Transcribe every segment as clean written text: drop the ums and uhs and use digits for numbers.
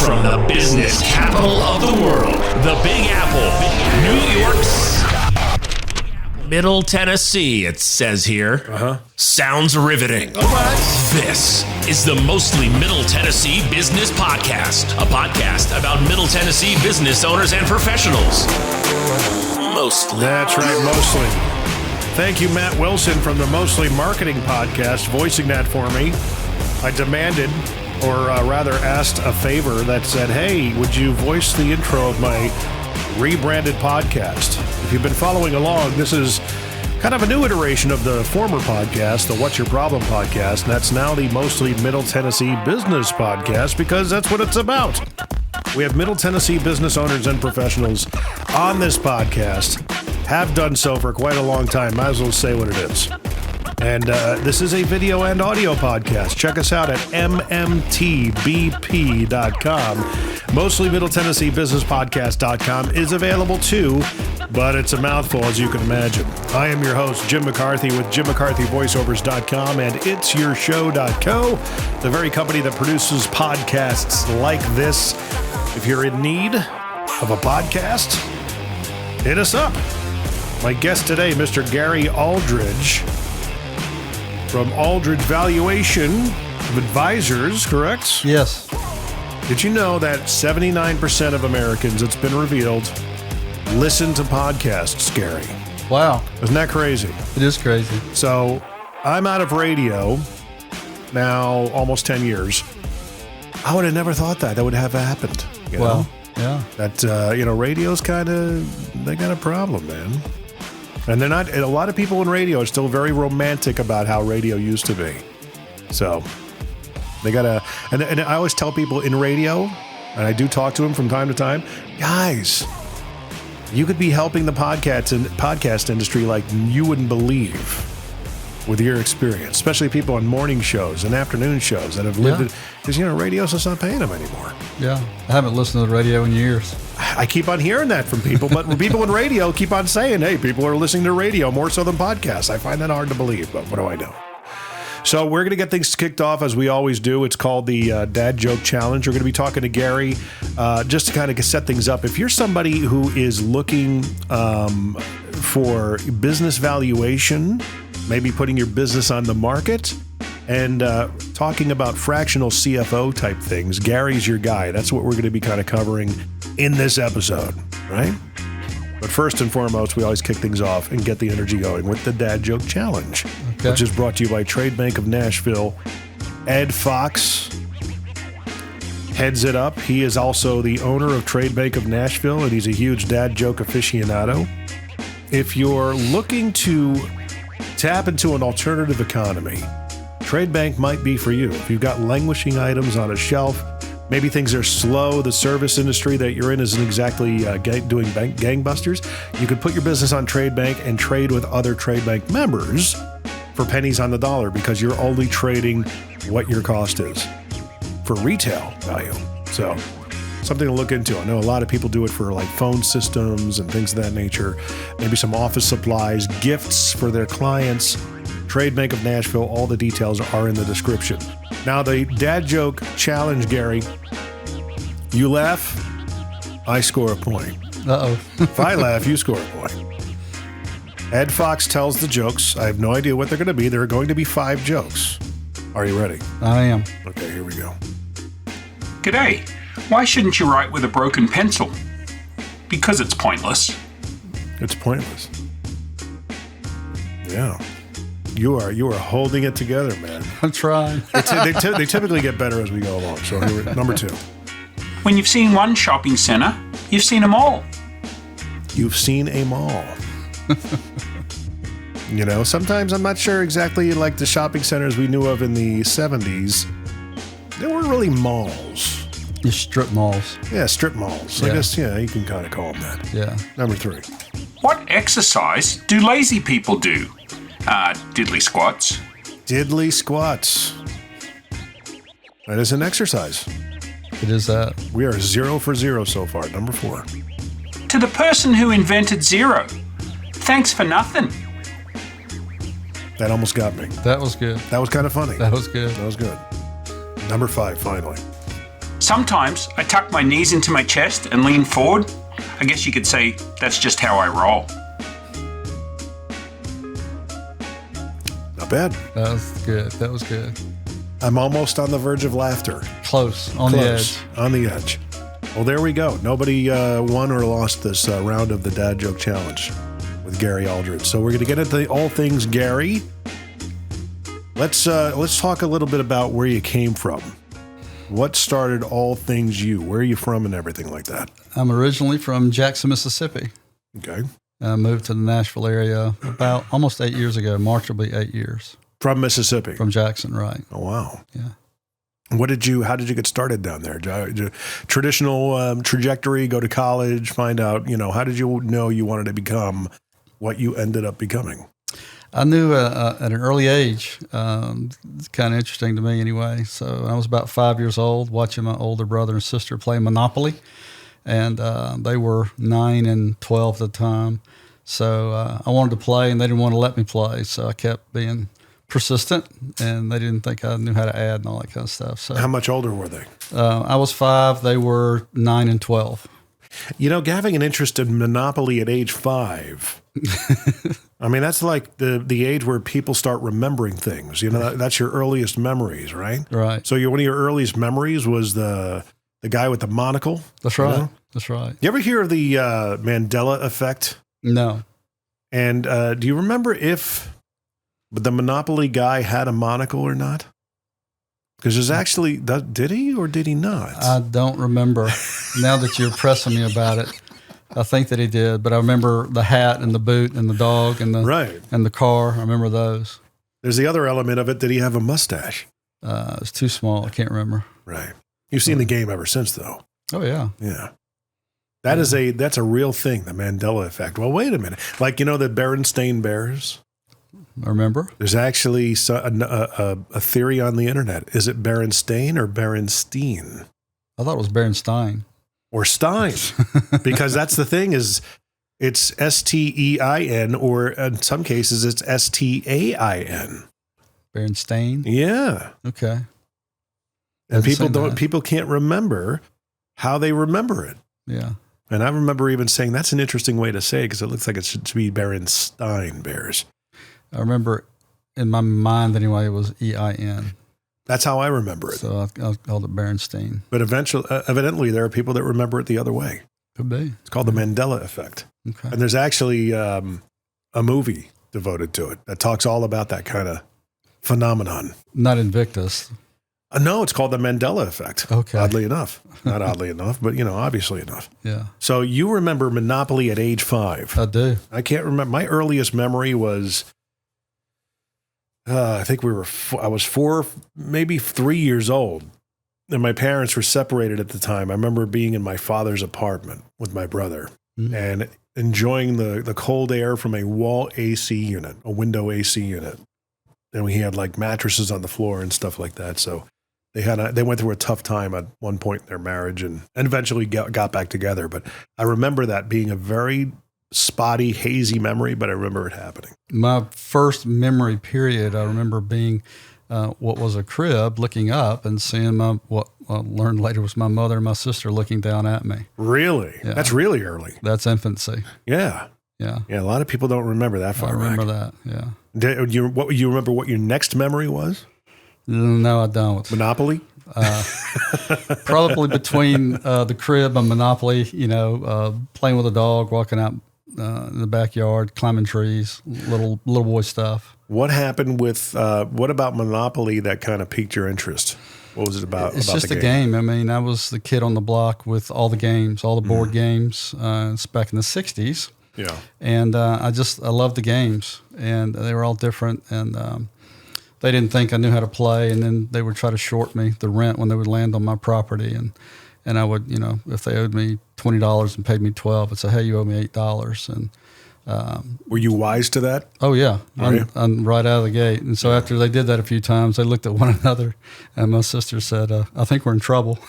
From the business capital of the world, the Big Apple, New York's Middle Tennessee, it says here. Sounds riveting. This is the Mostly Middle Tennessee Business Podcast, a podcast about Middle Tennessee business owners and professionals. Mostly. That's right, mostly. Thank you, Matt Wilson from the Mostly Marketing Podcast, voicing that for me. I demanded, or rather asked a favor that said, hey, would you voice the intro of my rebranded podcast? If you've been following along, this is kind of a new iteration of the former podcast, the What's Your Problem podcast, and that's now the Mostly Middle Tennessee Business Podcast, because that's what it's about. We have Middle Tennessee business owners and professionals on this podcast, have done so for quite a long time. Might as well say what it is. And this is a video and audio podcast. Check us out at MMTBP.com. Mostly Middle Tennessee Business Podcast.com is available too, but it's a mouthful, as you can imagine. I am your host, Jim McCarthy, with JimMcCarthyVoiceovers.com and It'sYourShow.co, the very company that produces podcasts like this. If you're in need of a podcast, hit us up. My guest today, Mr. Gary Aldridge, from Aldridge Valuation of Advisors, correct? Yes. Did you know that 79% of Americans, it's been revealed, listen to podcasts, Gary? Wow. Isn't that crazy? It is crazy. So I'm out of radio now almost 10 years. I would have never thought that would have happened. You know? Yeah. That, radio's they got a problem, man. And they're not, a lot of people in radio are still very romantic about how radio used to be. So they gotta, and I always tell people in radio, and I do talk to them from time to time, guys, you could be helping the podcast industry like you wouldn't believe with your experience, especially people on morning shows and afternoon shows that have lived it, because, radio's just not paying them anymore. Yeah. I haven't listened to the radio in years. I keep on hearing that from people, but people in radio keep on saying, hey, people are listening to radio more so than podcasts. I find that hard to believe, but what do I know? So we're going to get things kicked off as we always do. It's called the Dad Joke Challenge. We're going to be talking to Gary just to kind of set things up. If you're somebody who is looking for business valuation, maybe putting your business on the market, and talking about fractional CFO type things, Gary's your guy. That's what we're going to be kind of covering in this episode, right? But first and foremost, we always kick things off and get the energy going with the Dad Joke Challenge, which is brought to you by Trade Bank of Nashville. Ed Fox heads it up. He is also the owner of Trade Bank of Nashville, and he's a huge dad joke aficionado. If you're looking to tap into an alternative economy, Trade Bank might be for you. If you've got languishing items on a shelf, maybe things are slow, the service industry that you're in isn't exactly doing gangbusters, you could put your business on Trade Bank and trade with other Trade Bank members for pennies on the dollar, because you're only trading what your cost is for retail value. So something to look into. I know a lot of people do it for like phone systems and things of that nature, maybe some office supplies, gifts for their clients. Trade Bank of Nashville, all the details are in the description. Now, the Dad Joke Challenge, Gary, you laugh, I score a point. Uh-oh. If I laugh, you score a point. Ed Fox tells the jokes. I have no idea what they're going to be. There are going to be 5 jokes. Are you ready? I am. Okay, here we go. G'day. Why shouldn't you write with a broken pencil? Because it's pointless. It's pointless. Yeah. You are holding it together, man. I'm trying. They typically get better as we go along. So here, number 2. When you've seen one shopping centre, you've seen them all. You've seen a mall. Sometimes I'm not sure exactly like the shopping centers we knew of in the 70s. They weren't really malls. Just strip malls. Yeah, strip malls. Yeah. I guess, you can kind of call them that. Yeah. Number 3. What exercise do lazy people do? Diddly squats. Diddly squats. That is an exercise. It is that. We are 0 for 0 so far. Number 4. To the person who invented zero, thanks for nothing. That almost got me. That was good. That was kind of funny. That was good. That was good. Number 5, finally. Sometimes I tuck my knees into my chest and lean forward. I guess you could say that's just how I roll. Not bad. That was good. That was good. I'm almost on the verge of laughter. Close. On the edge. On the edge. Well, there we go. Nobody won or lost this round of the Dad Joke Challenge with Gary Aldridge. So we're going to get into all things Gary. Let's talk a little bit about where you came from. What started all things you? Where are you from and everything like that? I'm originally from Jackson, Mississippi. Okay. I moved to the Nashville area about almost 8 years ago. March will be 8 years. From Mississippi? From Jackson, right. Oh, wow. Yeah. How did you get started down there? Traditional trajectory, go to college, find out, how did you know you wanted to become what you ended up becoming? I knew at an early age, it's kind of interesting to me anyway. So I was about 5 years old watching my older brother and sister play Monopoly, and they were 9 and 12 at the time. So I wanted to play, and they didn't want to let me play, so I kept being persistent, and they didn't think I knew how to add and all that kind of stuff. So how much older were they? I was 5. They were 9 and 12. Having an interest in Monopoly at age 5, I mean, that's like the age where people start remembering things. That's your earliest memories, right? Right. So one of your earliest memories was the guy with the monocle? That's right. That's right. You ever hear of the Mandela effect? No. And do you remember if the Monopoly guy had a monocle or not? Because there's actually, did he or did he not? I don't remember. Now that you're pressing me about it, I think that he did. But I remember the hat and the boot and the dog and the car. I remember those. There's the other element of it. Did he have a mustache? It's too small. I can't remember. Right. You've seen the game ever since, though. Oh yeah. Yeah. That's a real thing, the Mandela effect. Well, wait a minute. Like, the Berenstain Bears? I remember. There's actually a theory on the internet. Is it Berenstain or Berenstein? I thought it was Berenstain. Or Stein. Because that's the thing is it's Stein, or in some cases it's Stain. Berenstain? Yeah. Okay. And people can't remember how they remember it. Yeah. And I remember even saying that's an interesting way to say it because it looks like it should be Berenstain Bears. I remember in my mind anyway, it was EIN. That's how I remember it. So I called it Berenstain. But evidently, there are people that remember it the other way. Could be. It's called the Mandela effect. Okay. And there's actually a movie devoted to it that talks all about that kind of phenomenon. Not Invictus. No, it's called the Mandela effect. Okay. Oddly enough. Not oddly enough, but, obviously enough. Yeah. So you remember Monopoly at age 5. I do. I can't remember. My earliest memory was... I think I was 4, maybe 3 years old, and my parents were separated at the time. I remember being in my father's apartment with my brother and enjoying the cold air from a wall AC unit, a window AC unit. And we had like mattresses on the floor and stuff like that. So they went through a tough time at one point in their marriage and eventually got back together. But I remember that being a very spotty, hazy memory, but I remember it happening. My first memory period, I remember being what was a crib, looking up and seeing what I learned later was my mother and my sister looking down at me. Really? Yeah. That's really early. That's infancy. Yeah. Yeah. Yeah, a lot of people don't remember that far I remember back. that, yeah. You remember what your next memory was? No, I don't. Monopoly? Probably between the crib and Monopoly, playing with a dog, walking out in the backyard, climbing trees, little boy stuff. What happened with, what about Monopoly that kind of piqued your interest? What was it about? It's just a game. I mean, I was the kid on the block with all the games, all the board games. It's back in the 60s. Yeah. And I loved the games, and they were all different. And they didn't think I knew how to play, and then they would try to short me the rent when they would land on my property. And I would, if they owed me $20 and paid me $12, I'd say, hey, you owe me $8. And were you wise to that? oh yeah, I'm right out of the gate. And so after they did that a few times, they looked at one another, and my sister said, I think we're in trouble.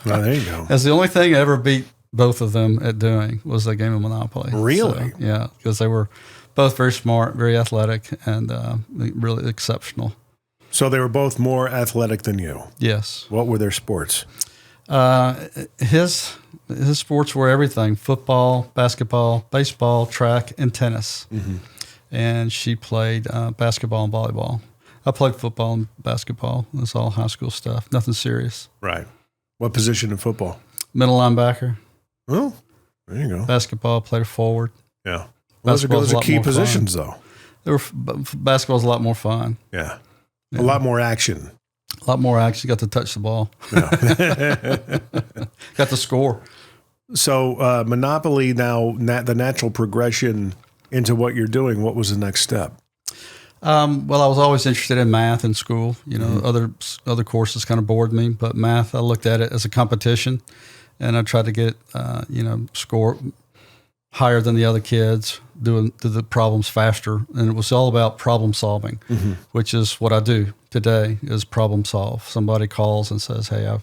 Well, there you go. That's the only thing I ever beat both of them at doing was the game of Monopoly. Really? So, yeah, because they were both very smart, very athletic, and really exceptional. So they were both more athletic than you. Yes. What were their sports? His sports were everything: football, basketball, baseball, track, and tennis. Mm-hmm. And she played basketball and volleyball. I played football and basketball. It's all high school stuff. Nothing serious. Right. What position in football? Middle linebacker. Oh, there you go. Basketball, played forward. Yeah. Well, those are key positions, though. Basketball's a lot more fun. Yeah. A lot more action. A lot more action. You got to touch the ball. Yeah. Got to score. So Monopoly now, the natural progression into what you're doing, what was the next step? Well, I was always interested in math in school. You know, other courses kind of bored me, but math, I looked at it as a competition, and I tried to get, score higher than the other kids, do the problems faster. And it was all about problem solving, which is what I do today, is problem solve. Somebody calls and says, hey, I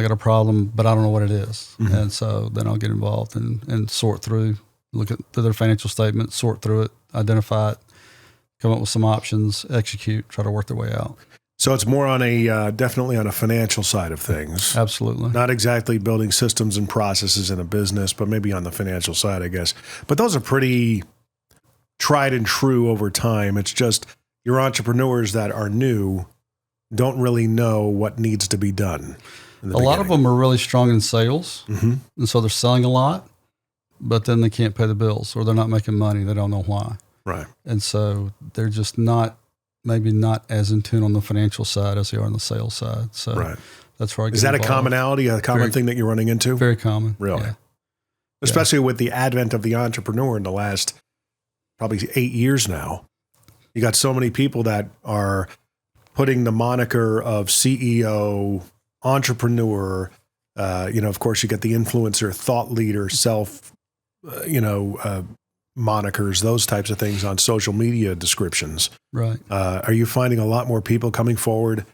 got a problem, but I don't know what it is. And so then I'll get involved and sort through, look at their financial statement, sort through it, identify it, come up with some options, execute, try to work their way out. So it's more on definitely on a financial side of things. Absolutely. Not exactly building systems and processes in a business, but maybe on the financial side, I guess. But those are pretty tried and true over time. It's just your entrepreneurs that are new don't really know what needs to be done. A lot of them are really strong in sales, and so they're selling a lot, but then they can't pay the bills or they're not making money. They don't know why. Right. And so they're just maybe not as in tune on the financial side as they are on the sales side. So that's where I get Is that involved. a commonality, a common thing that you're running into? Very common. Really? Yeah. Especially with the advent of the entrepreneur in the last probably 8 years now. You got so many people that are putting the moniker of CEO, entrepreneur, of course you get the influencer, thought leader, monikers, those types of things on social media descriptions. Right. Are you finding a lot more people coming forward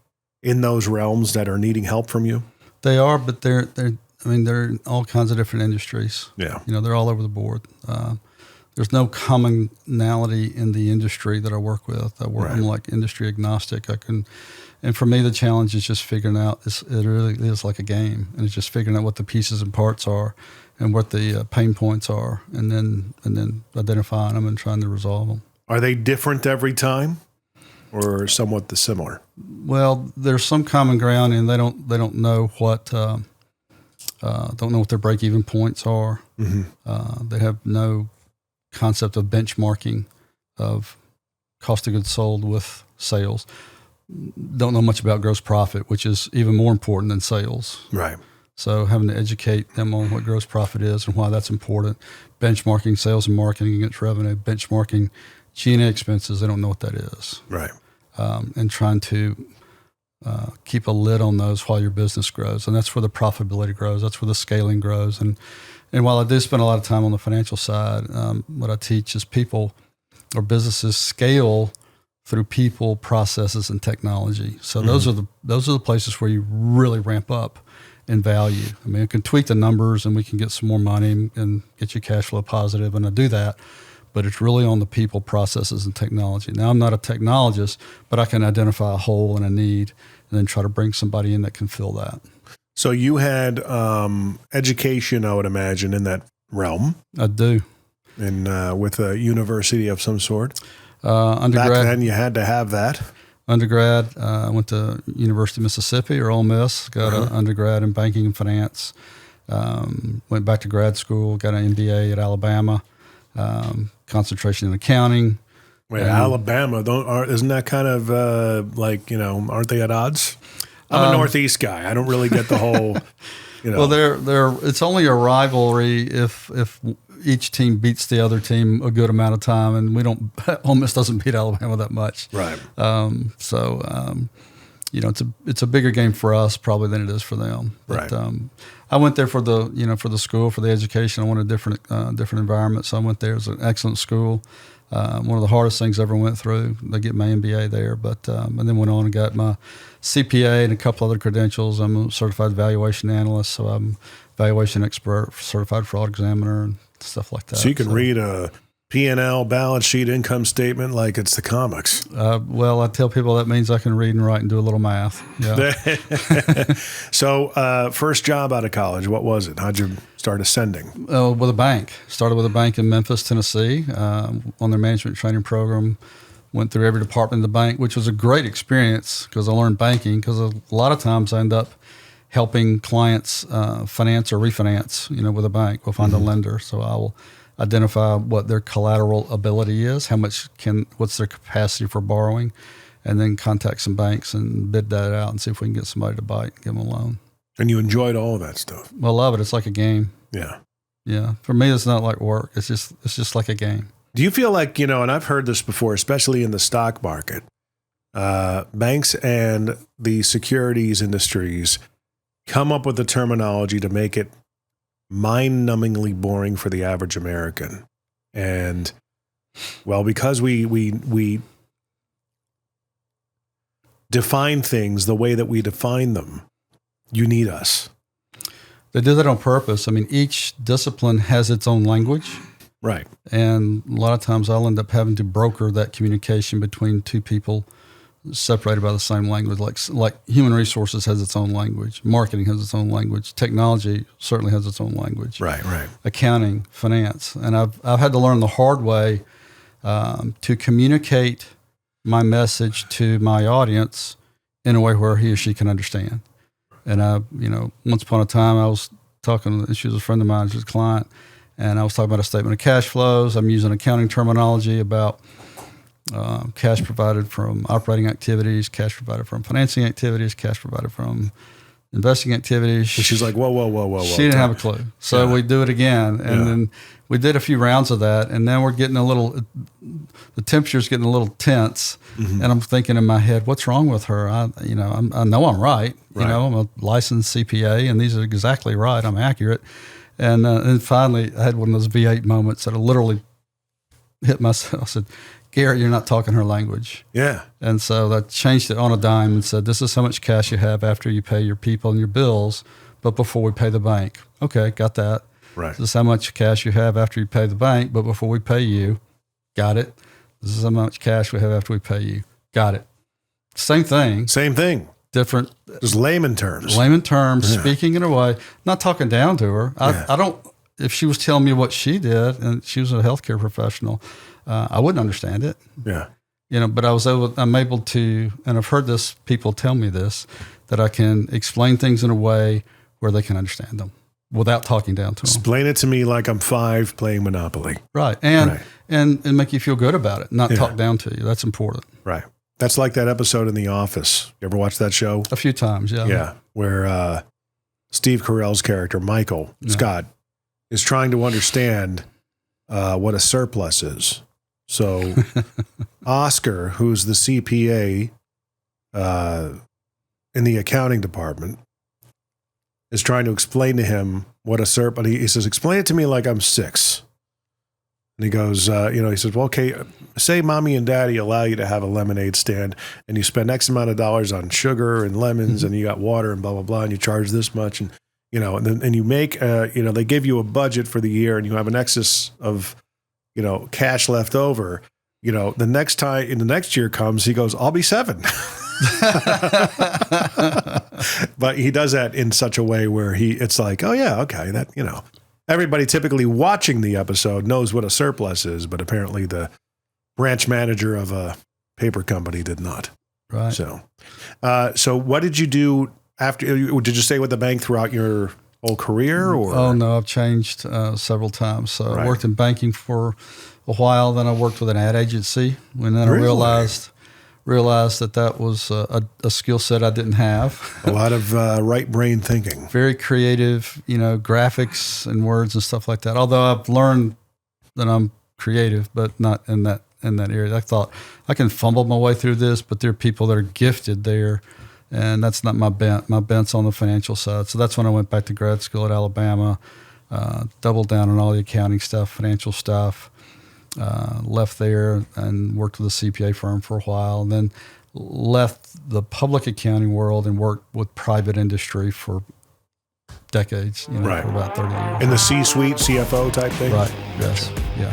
in those realms that are needing help from you? They are, but they're in all kinds of different industries. Yeah. They're all over the board. There's no commonality in the industry that I work with. I'm like industry agnostic. And for me, the challenge is just figuring out, it really is like a game, and it's just figuring out what the pieces and parts are and what the pain points are, and then identifying them and trying to resolve them. Are they different every time, or somewhat similar? Well, there's some common ground, and they don't know what their break-even points are. They have no concept of benchmarking of cost of goods sold with sales. Don't know much about gross profit, which is even more important than sales. Right. So having to educate them on what gross profit is and why that's important. Benchmarking sales and marketing against revenue, benchmarking G&A expenses, they don't know what that is. Right. And trying to keep a lid on those while your business grows. And that's where the profitability grows. That's where the scaling grows. And while I do spend a lot of time on the financial side, what I teach is people or businesses scale through people, processes, and technology. So those are the places where you really ramp up in value. I mean, it can tweak the numbers and we can get some more money and get you cash flow positive, and I do that. But it's really on the people, processes, and technology. Now, I'm not a technologist, but I can identify a hole and a need and then try to bring somebody in that can fill that. So you had education, I would imagine, in that realm. I do. And with a university of some sort. Undergrad. Back then, you had to have that. Undergrad, I went to University of Mississippi, or Ole Miss, got an undergrad in banking and finance. Went back to grad school, got an MBA at Alabama, concentration in accounting. Wait, Alabama, isn't that kind of aren't they at odds? I'm a Northeast guy. I don't really get the whole, Well, it's only a rivalry if each team beats the other team a good amount of time, and Ole Miss doesn't beat Alabama that much. Right. It's a bigger game for us probably than it is for them. But, right. I went there for the school, for the education. I wanted a different environment, so I went there. It was an excellent school. One of the hardest things I ever went through. I get my MBA there, and then went on and got my CPA and a couple other credentials. I'm a certified valuation analyst, so I'm valuation expert, certified fraud examiner, and stuff like that. So you can read a P&L, balance sheet, income statement like it's the comics. Well, I tell people that means I can read and write and do a little math. Yeah. So, first job out of college, what was it? How'd you start ascending? With a bank. Started with a bank in Memphis, Tennessee, on their management training program. Went through every department in the bank, which was a great experience because I learned banking. Because a lot of times I end up helping clients finance or refinance, with a bank. We'll find a lender. So I will identify what their collateral ability is, what's their capacity for borrowing, and then contact some banks and bid that out and see if we can get somebody to bite and give them a loan. And you enjoyed all of that stuff. Well, I love it. It's like a game. Yeah. Yeah. For me, it's not like work. It's just like a game. Do you feel like, and I've heard this before, especially in the stock market, banks and the securities industries come up with the terminology to make it mind-numbingly boring for the average American. And, well, because we define things the way that we define them, you need us. They do that on purpose. I mean, each discipline has its own language. Right. And a lot of times I'll end up having to broker that communication between two people separated by the same language. Like human resources has its own language. Marketing has its own language. Technology certainly has its own language. Right. Accounting, finance. And I've had to learn the hard way to communicate my message to my audience in a way where he or she can understand. And once upon a time I was talking, she was a friend of mine, she was a client, and I was talking about a statement of cash flows. I'm using accounting terminology about cash provided from operating activities, cash provided from financing activities, cash provided from investing activities. And she's like, whoa. She didn't have a clue. So we do it again. And then we did a few rounds of that. And now we're getting the temperature's getting a little tense. Mm-hmm. And I'm thinking in my head, what's wrong with her? I know I'm right. I'm a licensed CPA and these are exactly right. I'm accurate. And finally I had one of those V8 moments that I literally hit myself. I said, Garrett, you're not talking her language. Yeah. And so I changed it on a dime and said, this is how much cash you have after you pay your people and your bills, but before we pay the bank. Okay, got that. Right. This is how much cash you have after you pay the bank, but before we pay you. Got it. This is how much cash we have after we pay you. Got it. Same thing. Different. Just layman terms. Speaking in a way, not talking down to her. I don't, if she was telling me what she did and she was a healthcare professional, I wouldn't understand it. Yeah. But I'm able to, and I've heard this, people tell me this, that I can explain things in a way where they can understand them without talking down to them. Explain it to me like I'm 5 playing Monopoly. Right. And make you feel good about it, not talk down to you. That's important. Right. That's like that episode in The Office. You ever watch that show? A few times, yeah. Yeah. Where Steve Carell's character, Michael Scott, is trying to understand what a surplus is. So Oscar, who's the CPA in the accounting department, is trying to explain to him what a surplus. He says, "Explain it to me like I'm 6." And he goes, he says, "Well, okay, say mommy and daddy allow you to have a lemonade stand, and you spend X amount of dollars on sugar and lemons, and you got water and blah blah blah, and you charge this much, and and you make, they give you a budget for the year, and you have an excess of." Cash left over, the next time in the next year comes, he goes, I'll be 7. But he does that in such a way where it's like, oh yeah, okay, that, everybody typically watching the episode knows what a surplus is, but apparently the branch manager of a paper company did not. Right. So what did you do after? Did you stay with the bank throughout your whole career? Or? Oh no, I've changed several times. So I worked in banking for a while. Then I worked with an ad agency, and then I realized that was a skill set I didn't have. A lot of right brain thinking. Very creative, graphics and words and stuff like that. Although I've learned that I'm creative, but not in that area. I thought I can fumble my way through this, but there are people that are gifted there. And that's not my bent. My bent's on the financial side. So that's when I went back to grad school at Alabama, doubled down on all the accounting stuff, financial stuff, left there and worked with a CPA firm for a while, and then left the public accounting world and worked with private industry for decades, for about 30 years. In the C-suite, CFO type thing? Right, yes, yeah.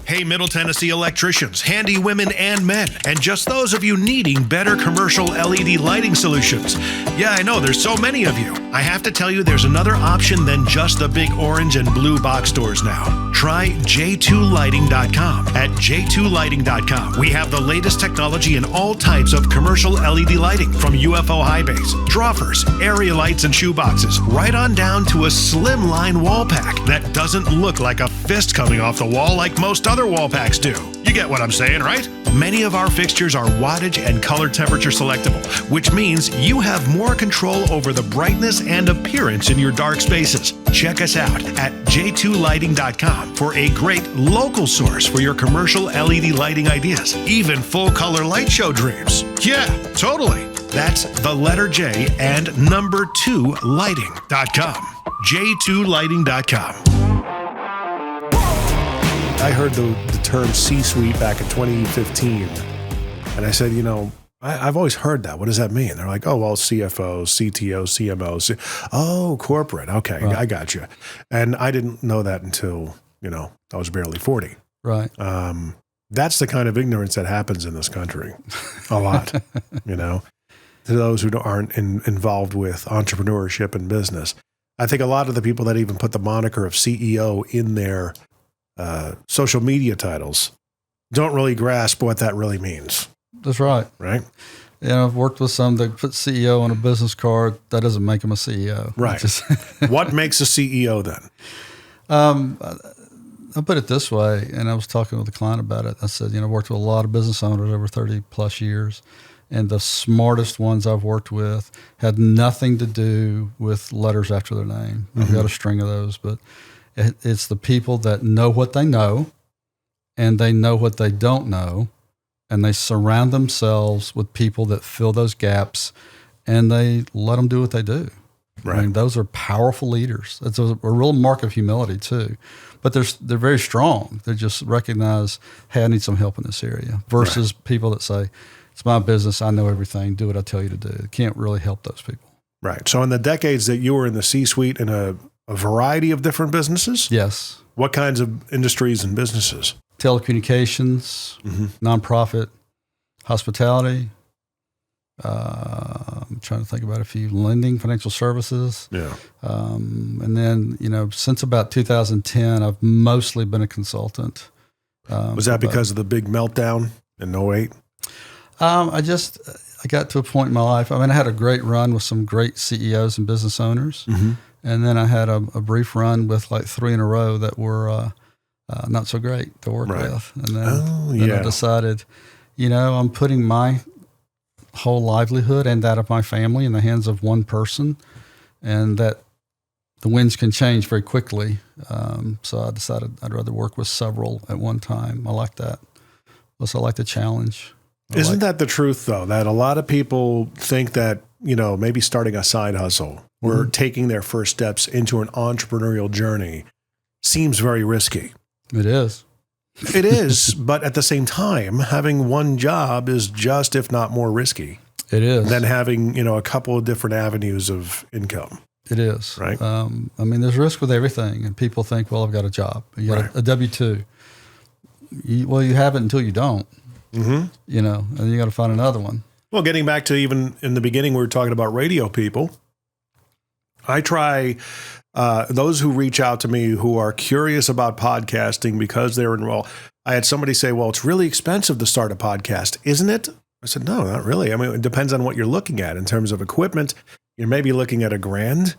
Hey, Middle Tennessee electricians, handy women and men, and just those of you needing better commercial LED lighting solutions. Yeah, I know, there's so many of you. I have to tell you, there's another option than just the big orange and blue box stores now. Try j2lighting.com. At j2lighting.com, we have the latest technology in all types of commercial LED lighting, from UFO high bays, drawers, area lights, and shoeboxes, right on down to a slimline wall pack that doesn't look like a fist coming off the wall like most other wall packs do. You get what I'm saying, right? Many of our fixtures are wattage and color temperature selectable, which means you have more control over the brightness and appearance in your dark spaces. Check us out at j2lighting.com for a great local source for your commercial LED lighting ideas, even full color light show dreams. Yeah, totally. That's the letter J and number 2 lighting.com. j2lighting.com. I heard the term C-suite back in 2015, and I said, I've always heard that. What does that mean? They're like, oh, well, CFO, CTO, CMO. Oh, corporate. Okay, right. I got you. And I didn't know that until, I was barely 40. Right. That's the kind of ignorance that happens in this country. A lot, to those who aren't involved with entrepreneurship and business. I think a lot of the people that even put the moniker of CEO in their social media titles don't really grasp what that really means. That's right. Right? I've worked with some that put CEO on a business card. That doesn't make them a CEO. Right. What makes a CEO then? I'll put it this way, and I was talking with a client about it. I said, I worked with a lot of business owners over 30 plus years, and the smartest ones I've worked with had nothing to do with letters after their name. I've got a string of those, but it's the people that know what they know, and they know what they don't know, and they surround themselves with people that fill those gaps, and they let them do what they do. Right. I mean, those are powerful leaders. It's a real mark of humility too, but they're very strong. They just recognize, hey, I need some help in this area, versus people that say, it's my business, I know everything, do what I tell you to do. It can't really help those people. Right. So in the decades that you were in the C-suite in a variety of different businesses? Yes. What kinds of industries and businesses? Telecommunications, nonprofit, hospitality. I'm trying to think about a few. Lending, financial services. Yeah. And then, since about 2010, I've mostly been a consultant. Was that because of the big meltdown in 08? I got to a point in my life. I had a great run with some great CEOs and business owners. And then I had a brief run with like 3 in a row that were not so great to work with. And then I decided, I'm putting my whole livelihood and that of my family in the hands of one person, and that the winds can change very quickly. So I decided I'd rather work with several at one time. I like that. Plus, I like the challenge. Isn't that the truth, though, that a lot of people think that, maybe starting a side hustle or taking their first steps into an entrepreneurial journey seems very risky? It is. It is, but at the same time, having one job is just, if not more risky. It is. Than having, a couple of different avenues of income. It is. Right. There's risk with everything, and people think, well, I've got a job. You got a W-2. You have it until you don't. And you got to find another one. Well, getting back to even in the beginning, we were talking about radio people. I try those who reach out to me who are curious about podcasting because they're enrolled. I had somebody say, well, it's really expensive to start a podcast, isn't it? I said, no, not really. It depends on what you're looking at in terms of equipment. You're maybe looking at $1,000.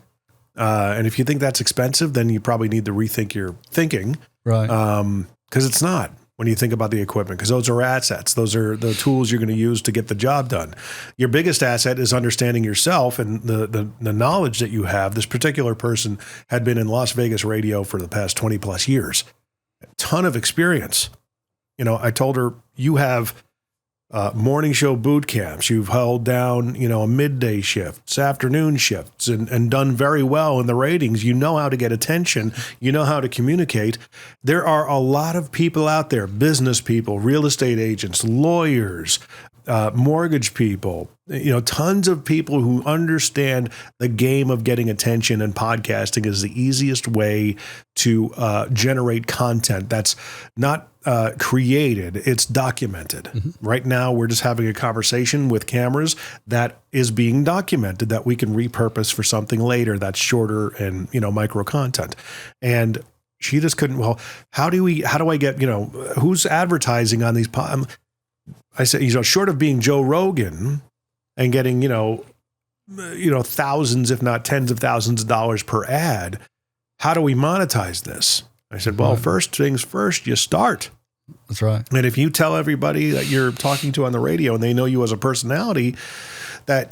And if you think that's expensive, then you probably need to rethink your thinking. Right. Because it's not. When you think about the equipment, because those are assets. Those are the tools you're going to use to get the job done. Your biggest asset is understanding yourself and the knowledge that you have. This particular person had been in Las Vegas radio for the past 20 plus years. A ton of experience. I told her, you have morning show boot camps. You've held down, a midday shifts, afternoon shifts, and done very well in the ratings. You know how to get attention. You know how to communicate. There are a lot of people out there, business people, real estate agents, lawyers, mortgage people, tons of people who understand the game of getting attention, and podcasting is the easiest way to generate content that's not created, it's documented. Mm-hmm. Right now, we're just having a conversation with cameras that is being documented that we can repurpose for something later that's shorter and, micro content. And she just couldn't, well, how do I get, who's advertising on these I said, short of being Joe Rogan and getting, thousands, if not tens of thousands of dollars per ad, how do we monetize this? I said, well, First things first, you start. That's right. And if you tell everybody that you're talking to on the radio and they know you as a personality, that,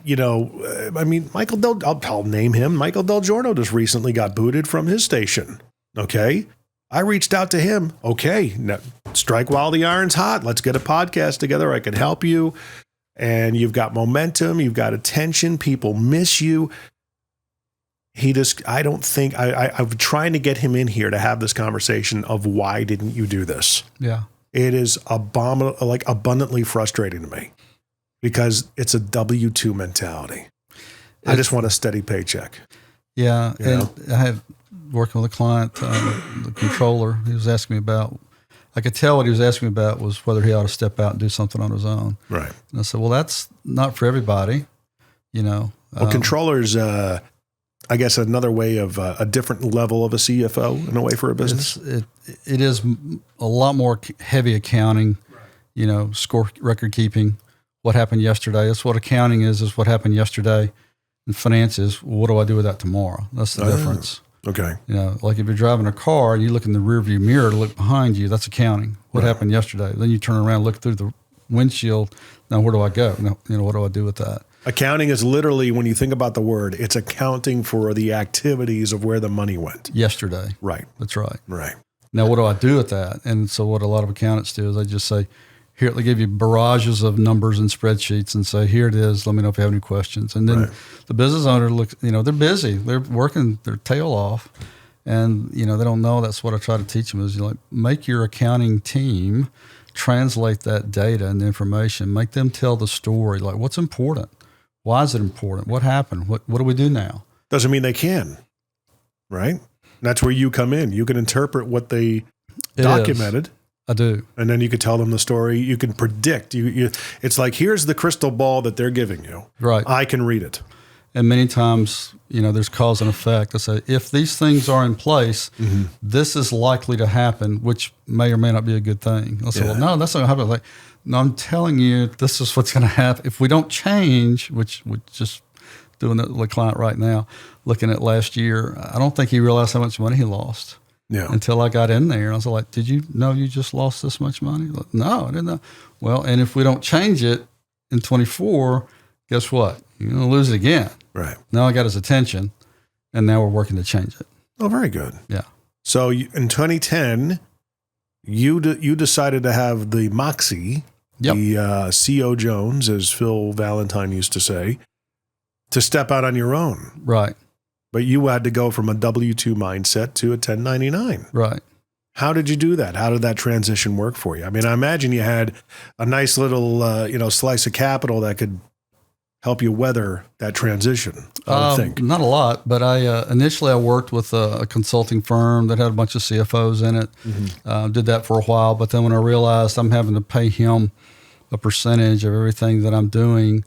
I'll name him. Michael Del Giorno just recently got booted from his station. Okay. I reached out to him. Okay, now strike while the iron's hot. Let's get a podcast together. I can help you. And you've got momentum. You've got attention. People miss you. I'm trying to get him in here to have this conversation of why didn't you do this? Yeah. It is abundantly frustrating to me because it's a W-2 mentality. I just want a steady paycheck. Yeah. And I had working with a client, the controller, he was asking me about, I could tell what he was asking me about was whether he ought to step out and do something on his own. Right. And I said, well, that's not for everybody, Well, controllers, I guess another way of a different level of a CFO in a way for a business. It is a lot more heavy accounting, score record keeping, what happened yesterday. That's what accounting is what happened yesterday. And finance is, what do I do with that tomorrow? That's the difference. Okay. Like if you're driving a car and you look in the rearview mirror to look behind you, that's accounting. What happened yesterday? Then you turn around, look through the windshield. Now, where do I go? What do I do with that? Accounting is literally, when you think about the word, it's accounting for the activities of where the money went. Yesterday. Right. That's right. Right. Now, what do I do with that? And so what a lot of accountants do is they just say, here, they give you barrages of numbers and spreadsheets and say, here it is. Let me know if you have any questions. And then the business owner looks, they're busy. They're working their tail off. And, they don't know. That's what I try to teach them is make your accounting team translate that data and the information, make them tell the story. Like, what's important? Why is it important? What happened? What do we do now? Doesn't mean they can, right? And that's where you come in. You can interpret what they documented. I do. And then you could tell them the story. You can predict. It's like, here's the crystal ball that they're giving you. Right. I can read it. And many times, there's cause and effect. I say, if these things are in place, this is likely to happen, which may or may not be a good thing. I'll say, well, no, that's not going to happen. Like, no, I'm telling you, this is what's going to happen. If we don't change, which we're just doing it with a client right now, looking at last year, I don't think he realized how much money he lost. Yeah. Until I got in there. I was like, did you know you just lost this much money? Like, no, I didn't know. Well, and if we don't change it in 24, guess what? You're going to lose it again. Right. Now I got his attention, and now we're working to change it. Oh, very good. Yeah. So in 2010, you decided to have the moxie, the C.O. Jones, as Phil Valentine used to say, to step out on your own. Right. But you had to go from a W-2 mindset to a 1099. Right. How did you do that? How did that transition work for you? I mean, I imagine you had a nice little, slice of capital that could help you weather that transition, I would think. Not a lot, but initially I worked with a consulting firm that had a bunch of CFOs in it. Mm-hmm. Did that for a while, but then when I realized I'm having to pay him a percentage of everything that I'm doing,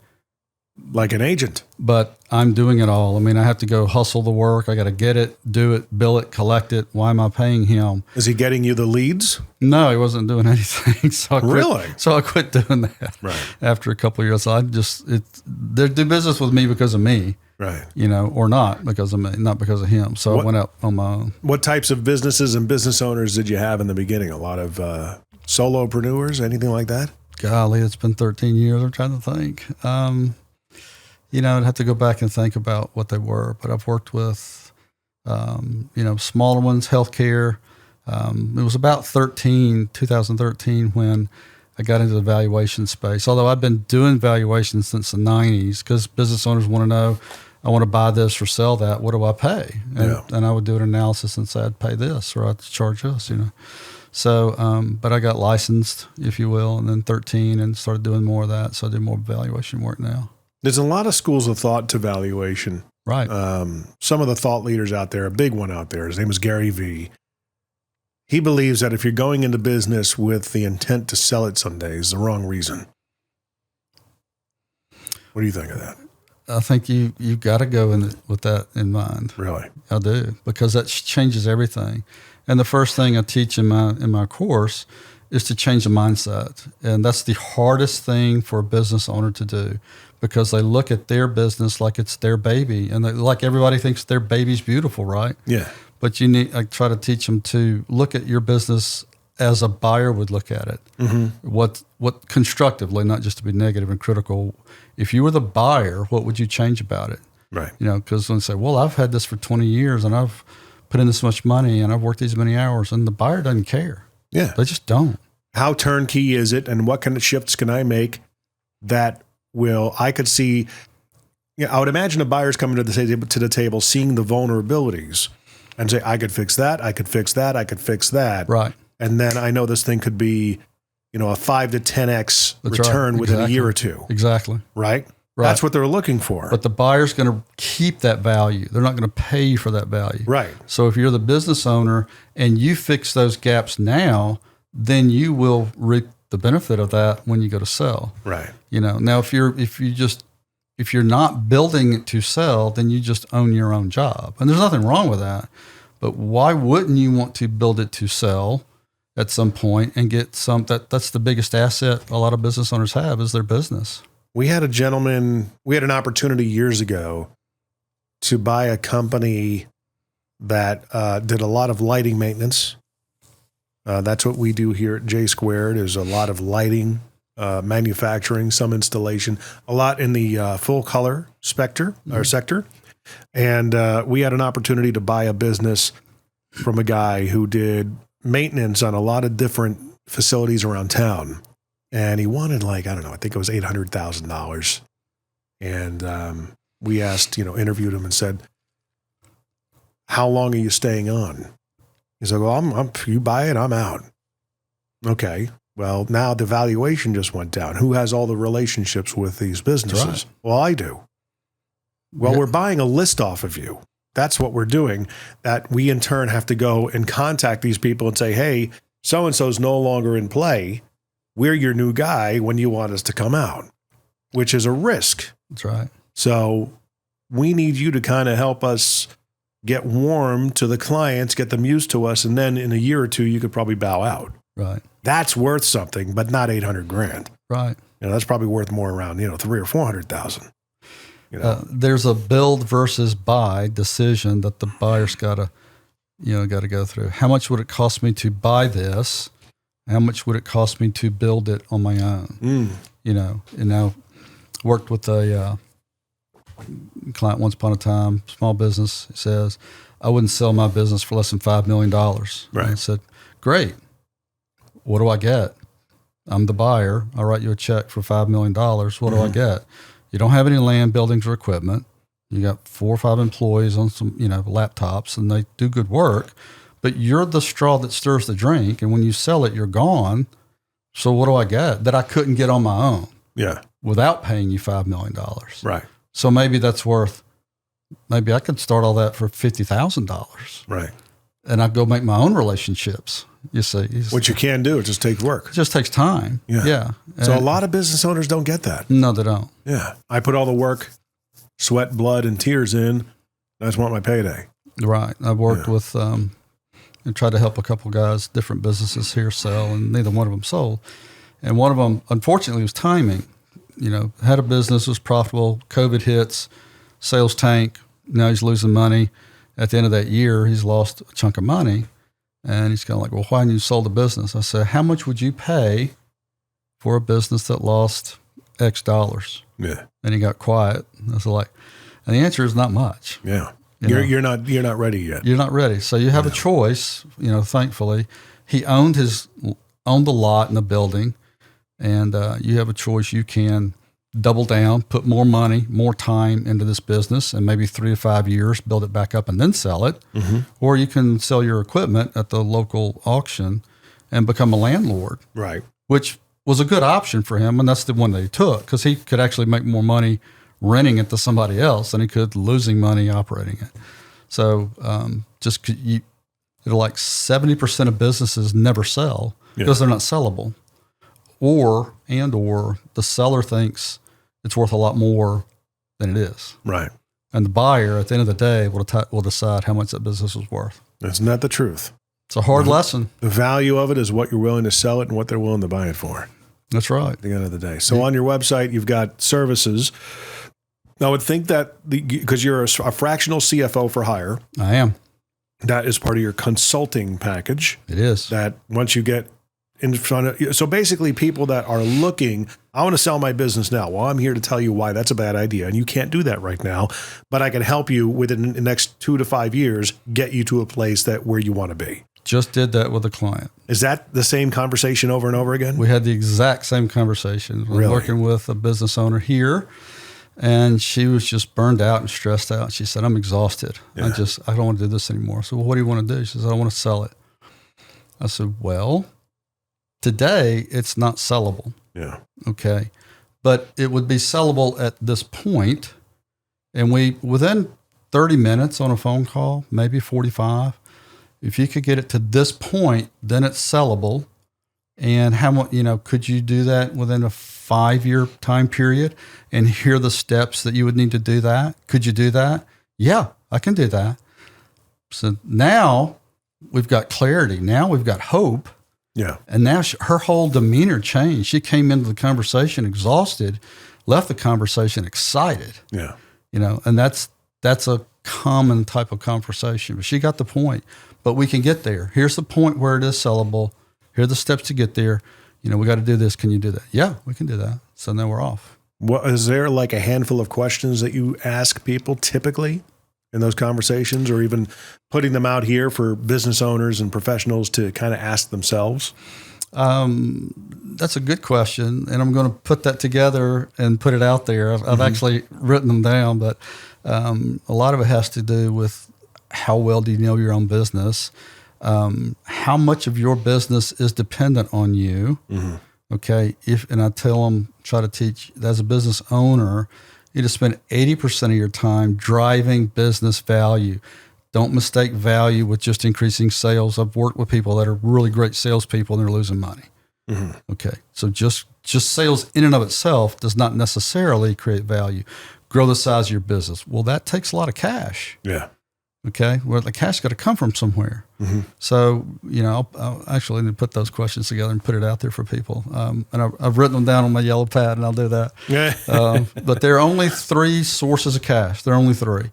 like an agent. But I'm doing it all. I mean, I have to go hustle the work. I got to get it, do it, bill it, collect it. Why am I paying him? Is he getting you the leads? No, he wasn't doing anything. So I quit doing that. Right. After a couple of years, they do business with me because of me. Right. Or not because of me, not because of him. So I went out on my own. What types of businesses and business owners did you have in the beginning? A lot of solopreneurs, anything like that? Golly, it's been 13 years. I'm trying to think. I'd have to go back and think about what they were, but I've worked with, smaller ones, healthcare. It was about 2013 when I got into the valuation space, although I've been doing valuation since the 90s because business owners want to know, I want to buy this or sell that. What do I pay? And I would do an analysis and say I'd pay this or I'd charge this, So, but I got licensed, if you will, and then 13 and started doing more of that. So I do more valuation work now. There's a lot of schools of thought to valuation. Right. Some of the thought leaders out there, a big one out there, his name is Gary Vee. He believes that if you're going into business with the intent to sell it someday, is the wrong reason. What do you think of that? I think you've got to go in with that in mind. Really? I do, because that changes everything. And the first thing I teach in my course is to change the mindset. And that's the hardest thing for a business owner to do, because they look at their business like it's their baby. And like everybody thinks their baby's beautiful, right? Yeah. But I try to teach them to look at your business as a buyer would look at it. Mm-hmm. What constructively, not just to be negative and critical. If you were the buyer, what would you change about it? Right. Because when they say, well, I've had this for 20 years and I've put in this much money and I've worked these many hours, and the buyer doesn't care. Yeah. They just don't. How turnkey is it, and what kind of shifts can I make that I could see, I would imagine a buyer's coming to the table, seeing the vulnerabilities and say, I could fix that, I could fix that, I could fix that. Right. And then I know this thing could be, a 5 to 10x That's return right. within Exactly. a year or two. Exactly. Right? Right. That's what they're looking for. But the buyer's going to keep that value. They're not going to pay you for that value. Right. So if you're the business owner and you fix those gaps now, then you will reap the benefit of that when you go to sell. Right. Now if you're not building it to sell, then you just own your own job. And there's nothing wrong with that. But why wouldn't you want to build it to sell at some point and get that's the biggest asset a lot of business owners have, is their business. We had an opportunity years ago to buy a company that did a lot of lighting maintenance. That's what we do here at J Squared, is a lot of lighting, manufacturing, some installation, a lot in the full color sector. And we had an opportunity to buy a business from a guy who did maintenance on a lot of different facilities around town. And he wanted I think it was $800,000. And we asked, interviewed him and said, how long are you staying on? He's like, well, you buy it, I'm out. Okay. Well, now the valuation just went down. Who has all the relationships with these businesses? Right. Well, I do. Well, we're buying a list off of you. That's what we're doing, that we in turn have to go and contact these people and say, hey, so-and-so's no longer in play. We're your new guy when you want us to come out, which is a risk. That's right. So we need you to kind of help us get warm to the clients, get them used to us, and then in a year or two, you could probably bow out. Right. That's worth something, but not $800,000. Right. That's probably worth more around, $300,000 or $400,000. There's a build versus buy decision that the buyer's got to go through. How much would it cost me to buy this? How much would it cost me to build it on my own? And now worked with a client once upon a time, small business. He says, I wouldn't sell my business for less than $5 million. Right. And I said, great. What do I get? I'm the buyer. I'll write you a check for $5 million. What do I get? You don't have any land, buildings, or equipment. You got 4 or 5 employees on some, laptops, and they do good work. But you're the straw that stirs the drink, and when you sell it, you're gone. So what do I get that I couldn't get on my own? Yeah. Without paying you $5 million. Right. So maybe maybe I could start all that for $50,000. Right. And I'd go make my own relationships. You see, what you can do, it just takes work. It just takes time. Yeah. So a lot of business owners don't get that. No, they don't. Yeah. I put all the work, sweat, blood, and tears in. I just want my payday. Right. I've worked with, and tried to help a couple guys, different businesses here sell, and neither one of them sold. And one of them, unfortunately, was timing. Had a business, was profitable. COVID hits, sales tank. Now he's losing money. At the end of that year, he's lost a chunk of money. And he's kind of like, well, why didn't you sold the business? I said, how much would you pay for a business that lost X dollars? Yeah. And he got quiet. I was like, and the answer is not much. Yeah. You're not ready yet. You're not ready. So you have a choice, thankfully. He owned the lot and the building, and you have a choice. You can double down, put more money, more time into this business, and maybe 3 to 5 years, build it back up and then sell it. Mm-hmm. Or you can sell your equipment at the local auction and become a landlord, Right. which was a good option for him. And that's the one that he took because he could actually make more money renting it to somebody else than he could losing money operating it. So like 70% of businesses never sell because they're not sellable, or the seller thinks it's worth a lot more than it is. Right. And the buyer at the end of the day will decide how much that business is worth. Isn't that the truth? It's a hard lesson. The value of it is what you're willing to sell it and what they're willing to buy it for. That's right. At the end of the day. So on your website, you've got services. I would think that because you're a fractional CFO for hire. I am. That is part of your consulting package. It is. That once you get in front of, so basically people that are looking, I want to sell my business now. Well, I'm here to tell you why that's a bad idea. And you can't do that right now, but I can help you within the next 2 to 5 years, get you to a place where you want to be. Just did that with a client. Is that the same conversation over and over again? We had the exact same conversation. Really? Working with a business owner here, and she was just burned out and stressed out. She said, I'm exhausted. Yeah. I don't want to do this anymore. So, well, what do you want to do? She says, I want to sell it. I said, well, today it's not sellable. Yeah. Okay. But it would be sellable at this point, and within 30 minutes on a phone call, maybe 45, if you could get it to this point, then it's sellable. And how much, could you do that within a 5-year time period? And here are the steps that you would need to do that. Could you do that? Yeah, I can do that. So now we've got clarity. Now we've got hope. Yeah. And now her whole demeanor changed. She came into the conversation exhausted, left the conversation excited. Yeah. And that's a common type of conversation. But she got the point. But we can get there. Here's the point where it is sellable. Here are the steps to get there. We got to do this. Can you do that? Yeah, we can do that. So now we're off. What, is there like a handful of questions that you ask people typically in those conversations, or even putting them out here for business owners and professionals to kind of ask themselves? That's a good question. And I'm going to put that together and put it out there. I've actually written them down, but a lot of it has to do with how well do you know your own business? How much of your business is dependent on you? Mm-hmm. Okay. And I tell them, try to teach as a business owner, you just spend 80% of your time driving business value. Don't mistake value with just increasing sales. I've worked with people that are really great salespeople and they're losing money. Mm-hmm. Okay. So just sales in and of itself does not necessarily create value. Grow the size of your business. Well, that takes a lot of cash. Yeah. Okay. Well, the cash got to come from somewhere. Mm-hmm. So, I'll actually need to put those questions together and put it out there for people. And I've written them down on my yellow pad, and I'll do that. Yeah. But there are only 3 sources of cash. There are only 3.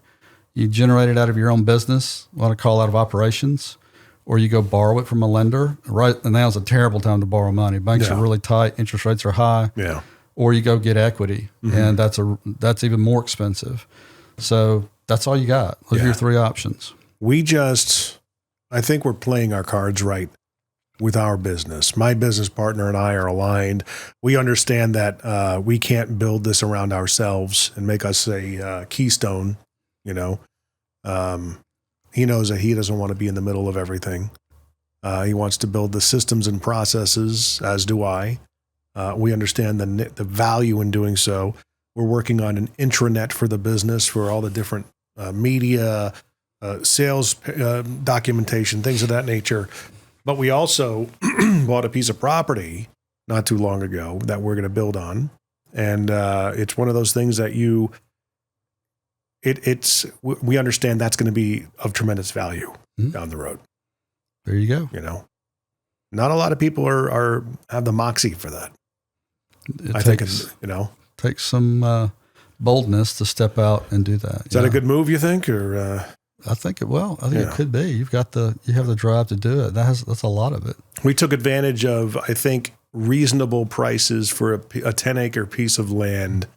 You generate it out of your own business, what I call out of operations, or you go borrow it from a lender. Right now is a terrible time to borrow money. Banks are really tight. Interest rates are high. Yeah. Or you go get equity, and that's even more expensive. So that's all you got. Those are your 3 options. I think we're playing our cards right with our business. My business partner and I are aligned. We understand that we can't build this around ourselves and make us a keystone. He knows that he doesn't want to be in the middle of everything. He wants to build the systems and processes, as do I. We understand the value in doing so. We're working on an intranet for the business for all the different media, sales documentation, things of that nature. But we also bought a piece of property not too long ago that we're going to build on. And it's one of those things that we understand that's going to be of tremendous value down the road. There you go. Not a lot of people have the moxie for that. Takes some boldness to step out and do that. Is that a good move, you think, or? I think it could be. You have the drive to do it. That's a lot of it. We took advantage of, I think, reasonable prices for a 10-acre piece of land.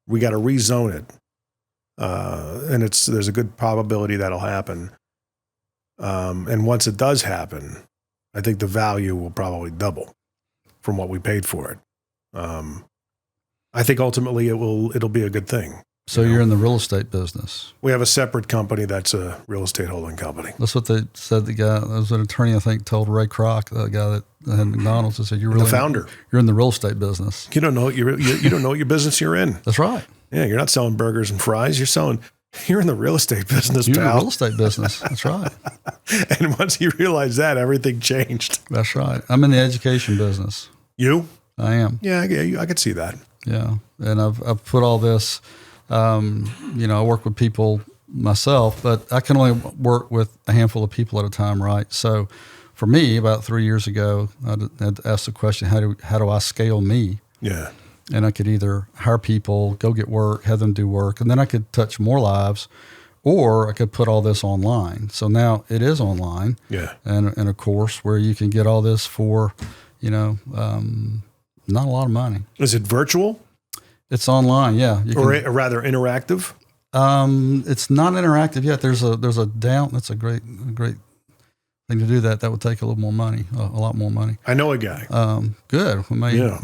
We got to rezone it, and there's a good probability that'll happen. And once it does happen, I think the value will probably double from what we paid for it. I think ultimately it'll be a good thing. So you're in the real estate business. We have a separate company that's a real estate holding company. That's what they said. The guy, there was an attorney, I think, told Ray Kroc, the guy that had McDonald's, he said, "You're really the founder. You're in the real estate business. You don't know what you don't know what your business you're in. That's right. Yeah, you're not selling burgers and fries. You're in the real estate business, You're in the pal. real estate business. That's right. And once you realize that, everything changed. That's right. I'm in the education business. You? I am. Yeah, I could see that. Yeah, and I've put all this. I work with people myself, but I can only work with a handful of people at a time, right? So, for me, about 3 years ago, I had asked the question: How do I scale me? Yeah. And I could either hire people, go get work, have them do work, and then I could touch more lives, or I could put all this online. So now it is online, and a course where you can get all this for, not a lot of money. Is it virtual? It's online, yeah. Or rather interactive? It's not interactive yet. There's a down. That's a great thing to do. That would take a little more money, a lot more money. I know a guy. Good. We may do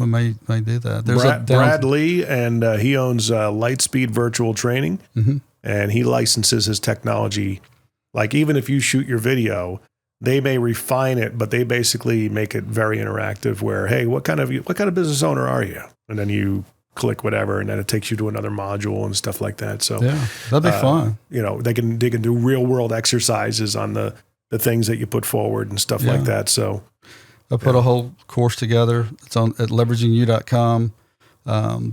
that. There's Brad Lee, and he owns Lightspeed Virtual Training, and he licenses his technology. Like even if you shoot your video, they may refine it, but they basically make it very interactive. Where hey, what kind of business owner are you? And then you click whatever, and then it takes you to another module and stuff like that. So yeah, that'd be fun. They can do real world exercises on the things that you put forward and stuff like that. So I put a whole course together. It's on at leveragingyou.com.